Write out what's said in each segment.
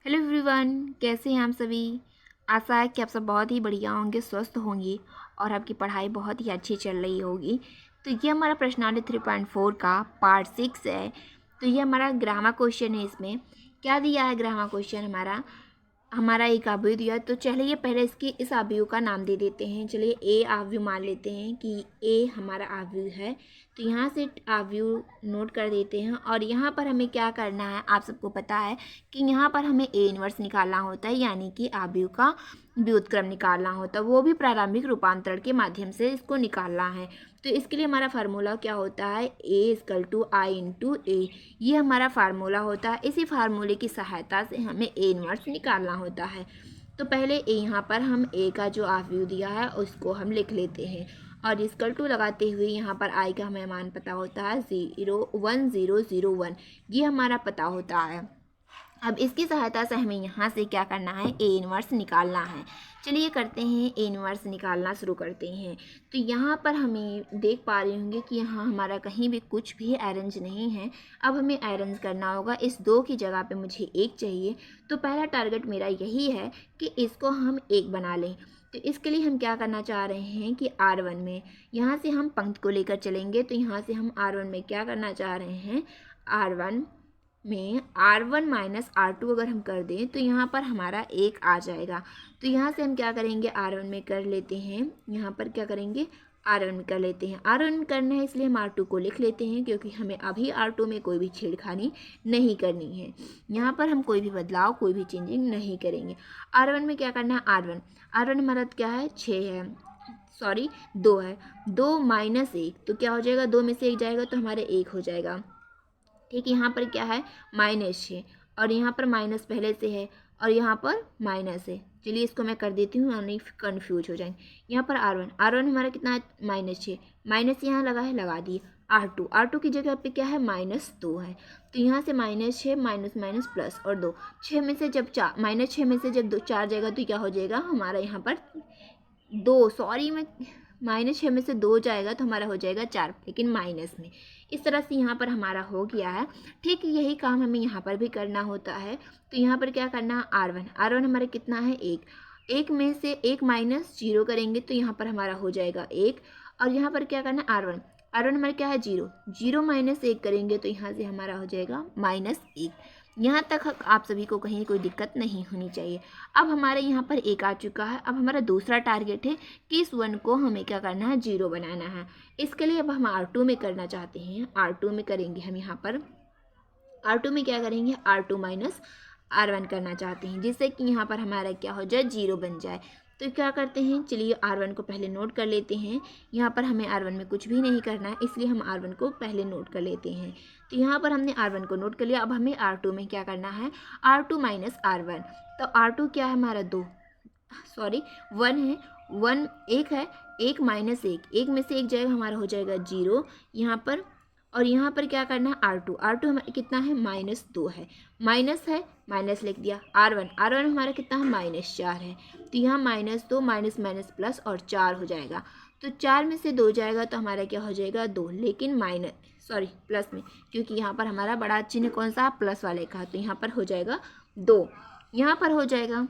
Hello everyone, कैसे हैं आप सभी। आशा है कि आप सब बहुत ही बढ़िया होंगे, स्वस्थ होंगे और आपकी पढ़ाई बहुत ही अच्छी चल रही होगी। तो ये हमारा प्रश्नावली 3.4 का पार्ट 6 है। तो ये हमारा ग्रामर क्वेश्चन है। इसमें क्या दिया है? ग्रामर क्वेश्चन हमारा एक अवयव दिया। तो चलिए पहले इस अवयव का नाम दे देते हैं। चलिए ए अवयव मान लेते हैं कि ए हमारा अवयव है। तो यहाँ से अवयव नोट कर देते हैं और यहाँ पर हमें क्या करना है, आप सबको पता है कि यहाँ पर हमें ए इनवर्स निकालना होता है, यानी कि अवयव का व्युत्क्रम निकालना होता है, वो भी प्रारंभिक रूपांतरण के माध्यम से इसको निकालना है। तो इसके लिए हमारा फार्मूला क्या होता है? ए इक्वल टू आई इंटू ए, ये हमारा फार्मूला होता है। इसी फार्मूले की सहायता से हमें ए इनवर्स निकालना होता है। तो पहले यहाँ पर हम ए का जो अवयव दिया है उसको हम लिख लेते हैं और इक्वल टू लगाते हुए यहाँ पर आई का हमें मान पता होता है 01001, ये हमारा पता होता है। अब इसकी सहायता से हमें यहाँ से क्या करना है? ए इनवर्स निकालना है। चलिए करते हैं, ए इनवर्स निकालना शुरू करते हैं। तो यहाँ पर हमें देख पा रहे होंगे कि यहाँ हमारा कहीं भी कुछ भी अरेंज नहीं है। अब हमें अरेंज करना होगा। इस 2 की जगह पे मुझे 1 चाहिए। तो पहला टारगेट मेरा यही है कि इसको हम 1 बना लें। तो इसके लिए हम क्या करना चाह रहे हैं कि R1 में यहाँ से हम पंक्ति को लेकर चलेंगे। तो यहाँ से हम R1 में क्या करना चाह रहे हैं? R1 में R1 माइनस R2 अगर हम कर दें तो यहाँ पर हमारा 1 आ जाएगा। तो यहाँ से हम क्या करेंगे? R1 में कर लेते हैं। यहाँ पर क्या करेंगे? R1 में कर लेते हैं। R1 में करना है इसलिए हम R2 को लिख लेते हैं, क्योंकि हमें अभी R2 में कोई भी छेड़खानी नहीं करनी है। यहाँ पर हम कोई भी बदलाव, कोई भी चेंजिंग नहीं करेंगे। R1 में क्या करना है? R1 हमारा क्या है? 6 है, सॉरी 2 है। 2 माइनस 1 तो क्या हो जाएगा? 2 में से 1 जाएगा तो हमारे 1 हो जाएगा। ठीक, यहाँ पर क्या है? -6 और यहाँ पर माइनस पहले से है और यहाँ पर माइनस है। चलिए इसको मैं कर देती हूँ, नहीं कन्फ्यूज हो जाएंगे। यहाँ पर R1 हमारा कितना है? -6, माइनस यहाँ लगा है, लगा दिए। R2 की जगह पे क्या है? -2 है। तो यहाँ से -6 माइनस माइनस प्लस और 2, 6 में से जब -6 में से जब 2 4 जाएगा तो क्या हो जाएगा हमारा? यहाँ पर 2, सॉरी मैं -6 में से 2 जाएगा तो हमारा हो जाएगा 4, लेकिन माइनस में। इस तरह से यहाँ पर हमारा हो गया है। ठीक यही काम हमें यहाँ पर भी करना होता है। तो यहाँ पर क्या करना है? R1 हमारा कितना है? 1 में से 1 माइनस 0 करेंगे तो यहाँ पर हमारा हो जाएगा 1। और यहाँ पर क्या करना है? R1 हमारा क्या है? 0 माइनस 1 करेंगे तो यहाँ से हमारा हो जाएगा -1। यहाँ तक आप सभी को कहीं कोई दिक्कत नहीं होनी चाहिए। अब हमारे यहाँ पर 1 आ चुका है। अब हमारा दूसरा टारगेट है कि इस 1 को हमें क्या करना है? 0 बनाना है। इसके लिए अब हम R2 में करना चाहते हैं। R2 में करेंगे हम यहाँ पर, R2 में क्या करेंगे? R2 माइनस R1 करना चाहते हैं, जिससे कि यहाँ पर हमारा क्या हो जाए? 0 बन जाए। तो क्या करते हैं? चलिए R1 को पहले नोट कर लेते हैं। यहाँ पर हमें R1 में कुछ भी नहीं करना है, इसलिए हम R1 को पहले नोट कर लेते हैं। तो यहाँ पर हमने R1 को नोट कर लिया। अब हमें R2 में क्या करना है? R2 minus R1। तो R2 क्या है हमारा? 2, सॉरी 1 है, 1 है, 1 माइनस 1 में से 1 जाएगा, हमारा हो जाएगा 0 यहाँ पर। और यहाँ पर क्या करना है? R2 हमारा कितना है? -2 है, माइनस लिख दिया। R1 हमारा कितना है? -4 है। तो यहाँ -2 माइनस माइनस प्लस और 4 हो जाएगा। तो 4 में से 2 जाएगा तो हमारा क्या हो जाएगा? 2, लेकिन प्लस में, क्योंकि यहाँ पर हमारा बड़ा चिन्ह कौन सा? प्लस वाले का। तो यहाँ पर हो जाएगा 2, यहाँ पर हो जाएगा।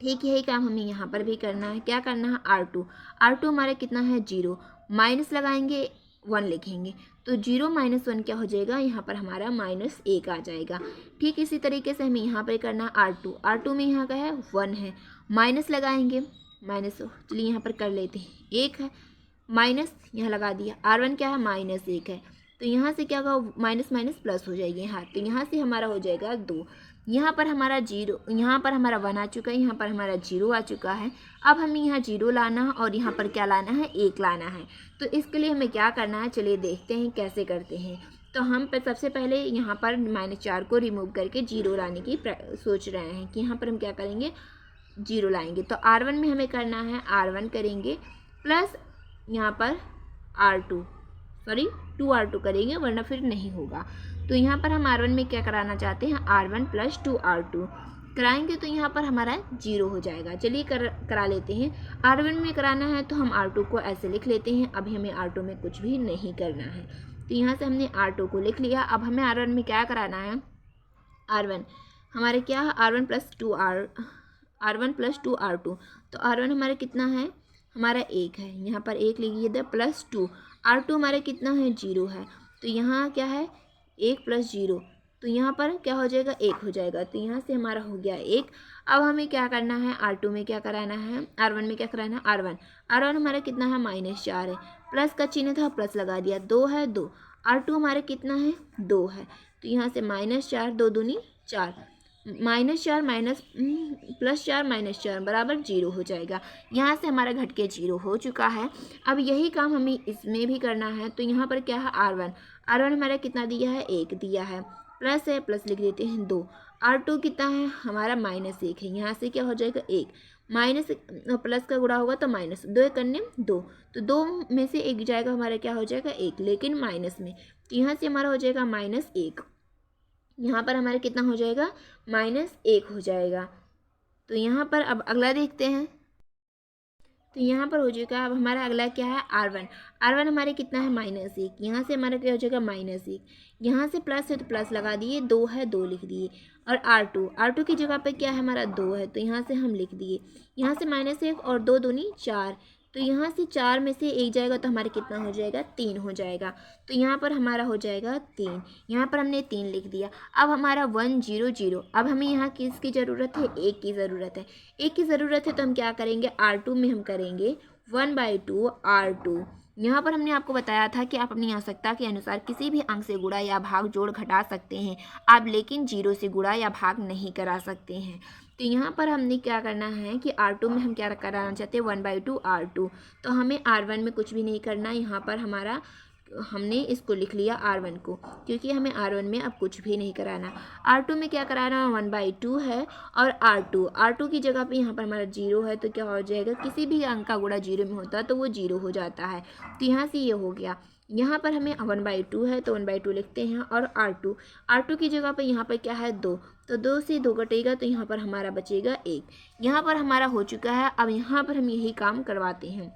ठीक यही काम हमें यहाँ पर भी करना है। क्या करना है? R2 हमारा कितना है? 0, माइनस लगाएंगे 1 लिखेंगे तो 0 माइनस 1 क्या हो जाएगा? यहाँ पर हमारा -1 आ जाएगा। ठीक इसी तरीके से हमें यहाँ पर करना R2 में यहाँ का है 1 है, माइनस लगाएंगे, माइनस चलिए यहाँ पर कर लेते हैं, 1 है, माइनस यहाँ लगा दिया। R1 क्या है? -1 है। तो यहाँ से क्या होगा? माइनस माइनस प्लस हो जाएगी यहाँ। तो यहाँ से हमारा हो जाएगा 2। यहाँ पर हमारा 0, यहाँ पर हमारा 1 आ चुका है, यहाँ पर हमारा 0 आ चुका है। अब हमें यहाँ 0 लाना है और यहाँ पर क्या लाना है? 1 लाना है। तो इसके लिए हमें क्या करना है? चलिए देखते हैं कैसे करते हैं। तो हम सबसे पहले यहाँ पर -4 को रिमूव करके 0 लाने की सोच रहे हैं कि यहाँ पर हम क्या करेंगे? 0 लाएंगे। तो R1 में हमें करना है, R1 करेंगे प्लस यहाँ पर R2, सॉरी 2R2 करेंगे, वरना फिर नहीं होगा। तो यहाँ पर हम R1 में क्या कराना चाहते हैं? R1 प्लस 2R2 कराएंगे तो यहाँ पर हमारा 0 हो जाएगा। चलिए करा लेते हैं। R1 में कराना है तो हम R2 को ऐसे लिख लेते हैं। अभी हमें R2 में कुछ भी नहीं करना है। तो यहाँ से हमने R2 को लिख लिया। अब हमें R1 में क्या कराना है? R1 हमारे क्या है R1 प्लस 2 R2, तो R1 हमारा कितना है, हमारा 1 है, यहाँ पर 1 लिखिए दे प्लस 2, R2 हमारा कितना है 0 है, तो यहाँ क्या है 1 प्लस 0, तो यहाँ पर क्या हो जाएगा 1 हो जाएगा, तो यहाँ से हमारा हो गया 1। अब हमें क्या करना है, R2 में क्या कराना है, R1 में क्या कराना है, R1 हमारा कितना है -4 है, प्लस का चिन्ह था प्लस लगा दिया, 2 है 2, R2 हमारा कितना है 2 है, तो यहाँ से -4 2 दूनी 4, -4 माइनस +4 बराबर 0 हो जाएगा। यहाँ से हमारा घट के 0 हो चुका है। अब यही काम हमें इसमें भी करना है, तो यहाँ पर क्या है R1 हमारा कितना दिया है 1 दिया है, प्लस है प्लस लिख देते हैं 2, R2 कितना है हमारा -1 है, यहाँ से क्या हो जाएगा 1 माइनस प्लस का गुणा होगा तो माइनस, 2 करने 2, तो 2 में से 1 जाएगा हमारा क्या हो जाएगा 1, लेकिन माइनस में, तो यहाँ से हमारा हो जाएगा -1, यहाँ पर हमारे कितना हो जाएगा -1 हो जाएगा। तो यहाँ पर अब अगला देखते हैं, तो यहाँ पर हो जाएगा अब हमारा अगला क्या है R1 हमारे कितना है -1, यहाँ से हमारा क्या हो जाएगा -1, यहाँ से प्लस है तो प्लस लगा दिए, 2 है 2 लिख दिए, और R2 की जगह पे क्या है हमारा 2 है, तो यहाँ से हम लिख दिए, यहाँ से -1 और 2 दूनी 4, तो यहाँ से 4 में से 1 जाएगा तो हमारे कितना हो जाएगा 3 हो जाएगा, तो यहाँ पर हमारा हो जाएगा 3, यहाँ पर हमने 3 लिख दिया। अब हमारा 1 0 0, अब हमें यहाँ किसकी ज़रूरत है, 1 की ज़रूरत है, 1 की ज़रूरत है, तो हम क्या करेंगे R2 में हम करेंगे 1/2 R2। यहाँ पर हमने आपको बताया था कि आप अपनी आवश्यकता के अनुसार किसी भी अंक से गुणा या भाग जोड़ घटा सकते हैं आप, लेकिन 0 से गुणा या भाग नहीं करा सकते हैं। तो यहाँ पर हमने क्या करना है कि R2 में हम क्या कराना चाहते हैं 1/2 R2, तो हमें R1 में कुछ भी नहीं करना, यहाँ पर हमारा हमने इसको लिख लिया R1 को, क्योंकि हमें R1 में अब कुछ भी नहीं कराना। R2 में क्या कराना 1/2 है, और R2 की जगह पे यहाँ पर हमारा 0 है, तो क्या हो जाएगा, किसी भी अंक का गुणा 0 में होता है तो वो 0 हो जाता है, तो यहाँ से ये हो गया। यहाँ पर हमें 1/2 है तो 1/2 लिखते हैं, और R2 की जगह पे यहाँ पर क्या है 2, तो 2 से 2 कटेगा तो यहाँ पर हमारा बचेगा 1। यहाँ पर हमारा हो चुका है। अब यहाँ पर हम यही काम करवाते हैं,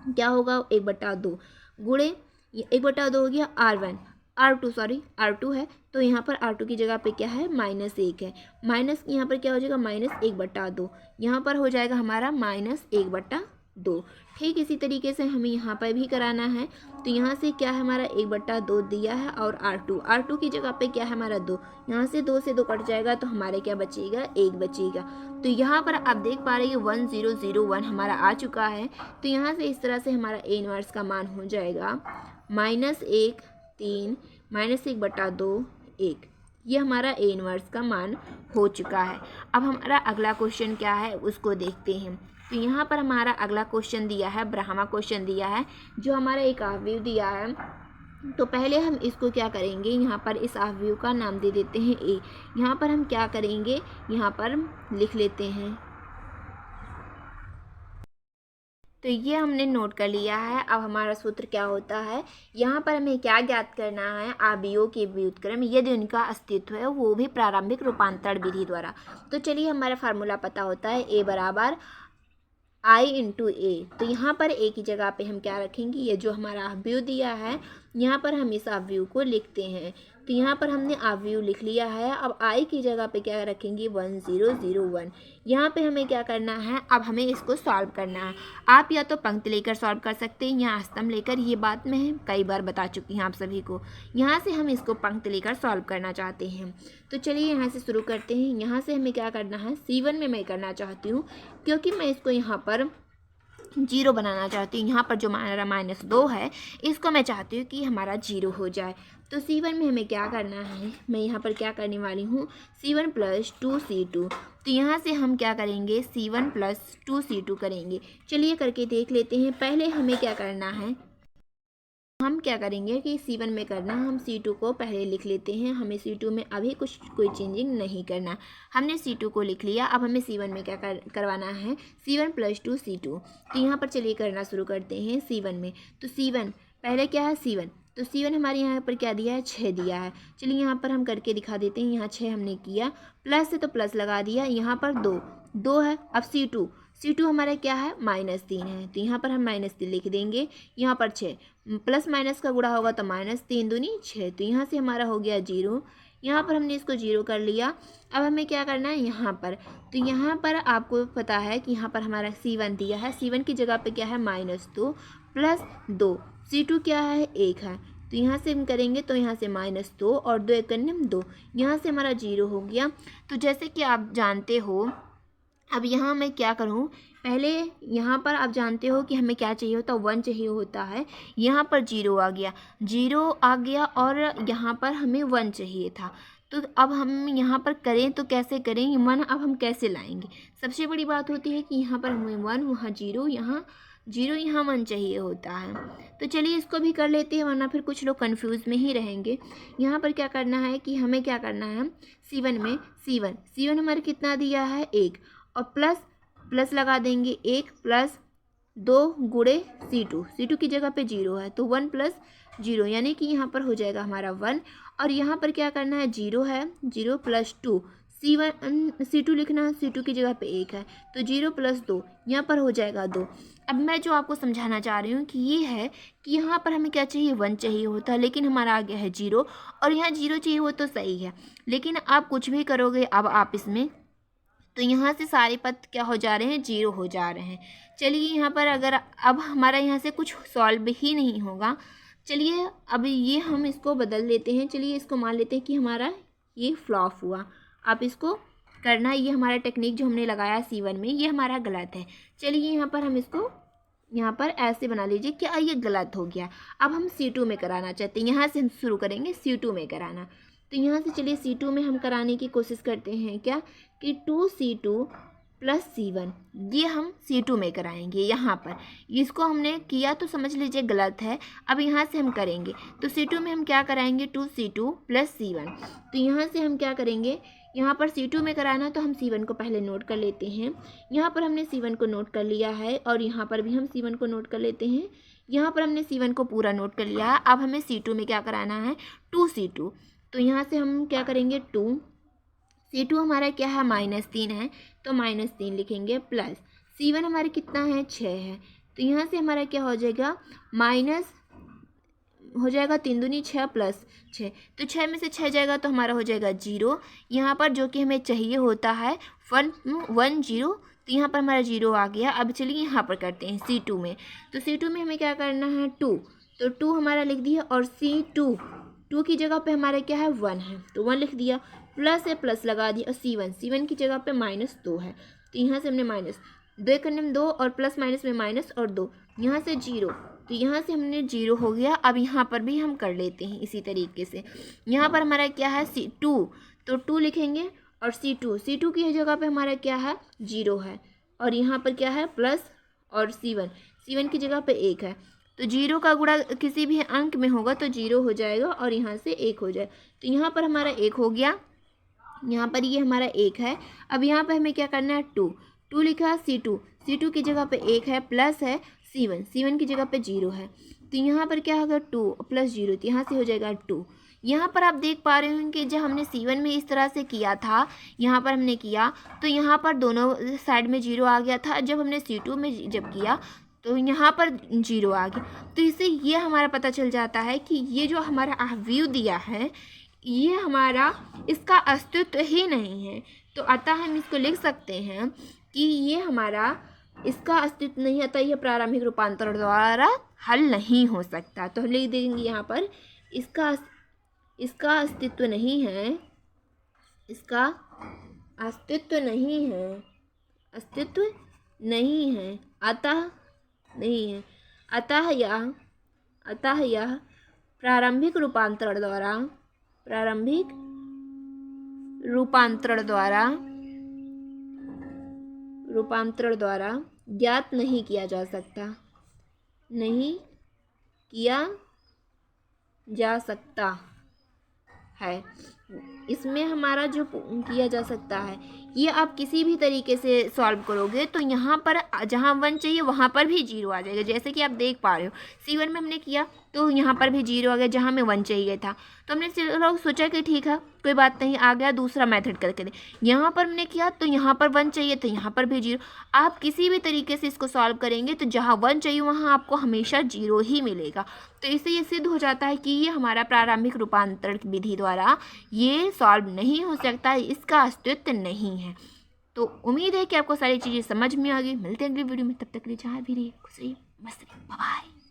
क्या होगा 1/2 गुणे 1/2 हो गया R2 है, तो यहाँ पर R2 की जगह पे क्या है -1 है, माइनस यहाँ पर क्या हो जाएगा -1/2, यहाँ पर हो जाएगा हमारा -1/2। ठीक इसी तरीके से हमें यहाँ पर भी कराना है, तो यहाँ से क्या है हमारा 1/2 दिया है, और R2 की जगह पे क्या है हमारा 2, यहाँ से 2 से 2 कट जाएगा तो हमारे क्या बचेगा 1 बचेगा। तो यहाँ पर आप देख पा रहे हैं 1 0 0 1 हमारा आ चुका है। तो यहाँ से इस तरह से हमारा A इनवर्स का मान हो जाएगा -1 3 -1/2 1, ये हमारा A इनवर्स का मान हो चुका है। अब हमारा अगला क्वेश्चन क्या है उसको देखते हैं। तो यहाँ पर हमारा अगला क्वेश्चन दिया है, ब्राह्मा क्वेश्चन दिया है, जो हमारा एक अवयव दिया है। तो पहले हम इसको क्या करेंगे, यहाँ पर इस अवयव का नाम दे देते हैं A। यहाँ पर हम क्या करेंगे, यहाँ पर लिख लेते हैं, तो ये हमने नोट कर लिया है। अब हमारा सूत्र क्या होता है, यहाँ पर हमें क्या ज्ञात करना है, अवयवों के व्युत्क्रम यदि उनका अस्तित्व है, वो भी प्रारंभिक रूपांतरण विधि द्वारा। तो चलिए हमारा फार्मूला पता होता है A बराबर I × A। तो यहाँ पर A की जगह पे हम क्या रखेंगे, ये जो हमारा अवयव दिया है यहाँ पर हम इस अवयव को लिखते हैं। तो यहाँ पर हमने अवयव लिख लिया है। अब I की जगह पे क्या रखेंगे 1 0 0 1। यहाँ पे हमें क्या करना है, अब हमें इसको सॉल्व करना है। आप या तो पंक्ति लेकर सॉल्व कर सकते हैं या स्तंभ लेकर, ये बात मैं कई बार बता चुकी हूँ आप सभी को। यहाँ से हम इसको पंक्ति लेकर सॉल्व करना चाहते हैं। तो चलिए यहाँ से शुरू करते हैं। यहाँ से हमें क्या करना है, C1 में मैं करना चाहती हूँ, क्योंकि मैं इसको यहाँ पर 0 बनाना चाहती हूँ। यहाँ पर जो हमारा -2 है इसको मैं चाहती हूँ कि हमारा 0 हो जाए। तो C1 में हमें क्या करना है, मैं यहाँ पर क्या करने वाली हूँ, C1 + 2C2। तो यहाँ से हम क्या करेंगे, C1 + 2C2 करेंगे। चलिए करके देख लेते हैं। पहले हमें क्या करना है, हम क्या करेंगे कि C1 में करना, हम C2 को पहले लिख लेते हैं। हमें C2 में अभी कोई चेंजिंग नहीं करना। हमने C2 को लिख लिया। अब हमें C1 में क्या करवाना है, C1 + 2C2। तो यहाँ पर चलिए करना शुरू करते हैं C1 में। तो C1 पहले क्या है C1, तो C1 हमारे यहाँ पर क्या दिया है 6 दिया है। चलिए यहाँ पर हम करके दिखा देते हैं। यहाँ 6 हमने किया, प्लस है तो प्लस लगा दिया, यहाँ पर 2 है। अब C2 हमारा क्या है -3 है, तो यहाँ पर हम -3 लिख देंगे। यहाँ पर 6 प्लस माइनस का गुणा होगा तो -3 दूनी 6, तो यहाँ से हमारा हो गया 0। यहाँ पर हमने इसको 0 कर लिया। अब हमें क्या करना है यहाँ पर, तो यहाँ पर आपको पता है कि यहाँ पर हमारा C1 दिया है, C1 की जगह पे क्या है -2 + 2, C2 क्या है 1 है, तो यहाँ से हम करेंगे तो यहाँ से -2 और 2 1 2, यहाँ से हमारा 0 हो गया। तो जैसे कि आप जानते हो, अब यहाँ मैं क्या करूँ, पहले यहाँ पर आप जानते हो कि हमें क्या चाहिए होता है, 1 चाहिए होता है, यहाँ पर 0 आ गया, 0 आ गया और यहाँ पर हमें 1 चाहिए था। तो अब हम यहाँ पर करें तो कैसे करें, 1 अब हम कैसे लाएंगे। सबसे बड़ी बात होती है कि यहाँ पर हमें 1, वहाँ 0, यहाँ 0, यहाँ 1 चाहिए होता है। तो चलिए इसको भी कर लेते हैं, वरना फिर कुछ लोग कंफ्यूज में ही रहेंगे। यहाँ पर क्या करना है कि हमें क्या करना है, C1 में C1 हमारे कितना दिया है 1, और प्लस लगा देंगे 1 + 2 गुणे C2 की जगह पे 0 है, तो 1 + 0 यानी कि यहाँ पर हो जाएगा हमारा 1। और यहाँ पर क्या करना है, 0 है, 0 + 2, C2 लिखना है, C2 की जगह पे 1 है, तो 0 + 2 यहाँ पर हो जाएगा 2। अब मैं जो आपको समझाना चाह रही हूँ कि ये है कि यहाँ पर हमें क्या चाहिए, 1 चाहिए होता है, लेकिन हमारा आ गया है 0, और यहाँ 0 चाहिए हो तो सही है, लेकिन आप कुछ भी करोगे अब आप इसमें, तो यहाँ से सारे पद क्या हो जा रहे हैं, 0 हो जा रहे हैं। चलिए यहाँ पर अगर अब हमारा यहाँ से कुछ सॉल्व ही नहीं होगा, चलिए अब ये हम इसको बदल लेते हैं। चलिए इसको मान लेते हैं कि हमारा ये फ्लॉप हुआ। आप इसको करना, ये हमारा टेक्निक जो हमने लगाया C1 में, ये हमारा गलत है। चलिए यहाँ पर हम इसको यहाँ पर ऐसे बना लीजिए, क्या ये गलत हो गया। अब हम C2 में कराना चाहते हैं, यहाँ से हम शुरू करेंगे C2 में कराना। तो यहाँ से चलिए C2 में हम कराने की कोशिश करते हैं क्या, कि 2C2 + C1, ये हम C2 में कराएंगे। यहाँ पर इसको हमने किया तो समझ लीजिए गलत है। अब यहाँ से हम करेंगे तो C2 में हम क्या कराएंगे, 2C2 + C1। तो यहाँ से हम क्या करेंगे, यहाँ पर C2 में कराना तो हम C1 को पहले नोट कर लेते हैं। यहाँ पर हमने C1 को नोट कर लिया है, और यहाँ पर भी हम C1 को नोट कर लेते हैं। यहाँ पर हमने C1 को पूरा नोट कर लिया है। अब हमें C2 में क्या कराना है, 2C2। तो यहाँ से हम क्या करेंगे, 2, C2 हमारा क्या है, -3 है, तो -3 लिखेंगे, प्लस C1 हमारे कितना है, 6 है, तो यहाँ से हमारा क्या हो जाएगा, माइनस हो जाएगा 3 दूनी 6 + 6, तो 6 में से 6 जाएगा तो हमारा हो जाएगा 0। यहाँ पर जो कि हमें चाहिए होता है 1 0, तो यहाँ पर हमारा 0 आ गया। अब चलिए यहाँ पर करते हैं C2 में, तो C2 में हमें क्या करना है, 2, तो 2 हमारा लिख दिया, और C2 की जगह पे हमारा क्या है, 1 है, तो 1 लिख दिया, प्लस है, प्लस लगा दिया, और C1 की जगह पे -2 है, तो यहाँ से हमने -2 1 2 और प्लस माइनस में माइनस और 2, यहाँ से 0, तो यहाँ से हमने 0 हो गया। अब यहाँ पर भी हम कर लेते हैं इसी तरीके से। यहाँ पर हमारा क्या है, C2, तो 2 लिखेंगे, और C2 की जगह पे हमारा क्या है, 0 है, और यहाँ पर क्या है, प्लस, और C1 की जगह पे 1 है, तो 0 का गुणा किसी भी अंक में होगा तो 0 हो जाएगा, और यहाँ से 1 हो जाए, तो यहाँ पर हमारा 1 हो गया, यहाँ पर ये हमारा 1 है। अब यहाँ पर हमें क्या करना है, 2 लिखा, C2 की जगह पे 1 है, प्लस है C1 की जगह पे 0 है, तो यहाँ पर क्या होगा, 2 + 0, तो यहाँ से हो जाएगा 2। यहाँ पर आप देख पा रहे होंगे कि जब हमने C1 में इस तरह से किया था, यहाँ पर हमने किया तो यहाँ पर दोनों साइड में 0 आ गया था। जब हमने C2 में जब किया तो यहाँ पर 0 आ गया। तो इससे ये हमारा पता चल जाता है कि ये जो हमारा व्यू दिया है, ये हमारा इसका अस्तित्व ही नहीं है। तो अतः हम इसको लिख सकते हैं कि ये हमारा इसका अस्तित्व नहीं, अतः यह प्रारंभिक रूपांतरण द्वारा हल नहीं हो सकता। तो हम लिख देंगे यहाँ पर इसका अस्तित्व नहीं है, इसका अस्तित्व नहीं है, अस्तित्व नहीं है, अतः नहीं है, अतः यह प्रारंभिक रूपांतरण द्वारा ज्ञात नहीं किया जा सकता, नहीं किया जा सकता है। इसमें हमारा जो किया जा सकता है, ये आप किसी भी तरीके से सॉल्व करोगे तो यहाँ पर जहाँ 1 चाहिए वहाँ पर भी 0 आ जाएगा। जैसे कि आप देख पा रहे हो, C1 में हमने किया तो यहाँ पर भी 0 आ गया जहाँ हमें 1 चाहिए था। तो हमने चलो सोचा कि ठीक है कोई बात नहीं, आ गया, दूसरा मेथड करके दे। यहाँ पर हमने किया तो यहाँ पर 1 चाहिए तो यहाँ पर भी 0। आप किसी भी तरीके से इसको सॉल्व करेंगे तो जहाँ 1 चाहिए वहाँ आपको हमेशा 0 ही मिलेगा। तो इससे ये सिद्ध हो जाता है कि ये हमारा प्रारंभिक रूपांतरण विधि द्वारा ये सॉल्व नहीं हो सकता, इसका अस्तित्व नहीं है। तो उम्मीद है कि आपको सारी चीज़ें समझ में आ गई। मिलते हैं अगली वीडियो में, तब तक के लिए जहाँ भी रहिए खुश रहिए मस्त रहिए, बाय बाय।